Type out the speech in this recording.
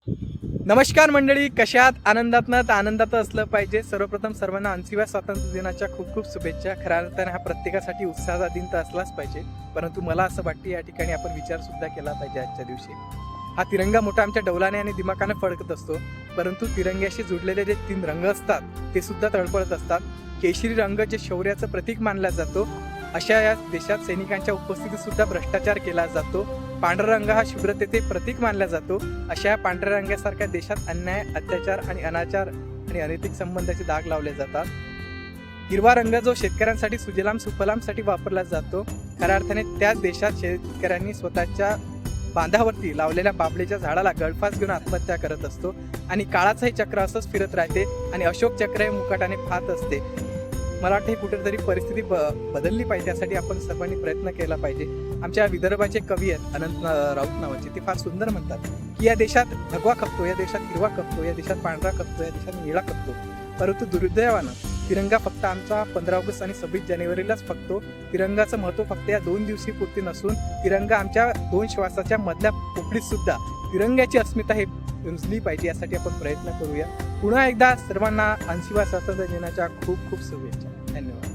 नमस्कार मंडळी, कशात आनंदातनं तर आनंदात असलं पाहिजे. सर्वप्रथम सर्वांना 80व्या स्वातंत्र्य दिनाच्या खूप खूप शुभेच्छा. खऱ्या अर्थाने हा प्रत्येकासाठी उत्साहाचा दिन तर असलाच पाहिजे, परंतु मला असं वाटतं या ठिकाणी आपण विचार सुद्धा केला पाहिजे. आजच्या दिवशी हा तिरंगा मोठा आमच्या डौलाने आणि दिमाखाने फडकत असतो, परंतु तिरंग्याशी जुडलेले जे 3 रंग असतात ते सुद्धा तळपळत असतात. केशरी रंग जे शौर्याचं प्रतीक मानला जातो, अशा या देशात सैनिकांच्या उपस्थितीत सुद्धा भ्रष्टाचार केला जातो. पांढरा रंग हा शुभ्रतेचे प्रतीक मानला जातो. अशा पांढऱ्या रंगासारख्या देशात अन्याय, अत्याचार आणि अनाचार आणि अनैतिक संबंधाचे दाग लावले जातात. हिरवा रंग जो शेतकऱ्यांसाठी सुजलाम सुफलामसाठी वापरला जातो, खऱ्या अर्थाने त्याच देशात शेतकऱ्यांनी स्वतःच्या बांधावरती लावलेल्या बाबळीच्या झाडाला गळफास घेऊन आत्महत्या करत असतो आणि काळाचंही चक्र असंच फिरत राहते आणि अशोक चक्र हे मुकाटाने पाहत असते. मला वाटतं कुठेतरी परिस्थिती बदलली पाहिजे, त्यासाठी आपण सर्वांनी प्रयत्न केला पाहिजे. आमच्या विदर्भाचे कवी आहेत अनंत राऊत नावाचे, ते फार सुंदर म्हणतात की या देशात भगवा खपतो, या देशात हिरवा खपतो, या देशात पांढरा खपतो, या देशात निळा खपतो, परंतु दुर्दैवानं तिरंगा फक्त आमचा 15 ऑगस्ट आणि 26 जानेवारीलाच फक्तो. तिरंगाचं महत्त्व फक्त या 2 दिवशी पुरती नसून तिरंगा आमच्या 2 श्वासाच्या मधल्या पोकळीत सुद्धा तिरंग्याची अस्मिता हे रुजली पाहिजे. यासाठी आपण प्रयत्न करूया. पुन्हा एकदा सर्वांना 80व्या स्वातंत्र्य दिनाच्या खूप खूप शुभेच्छा. धन्यवाद.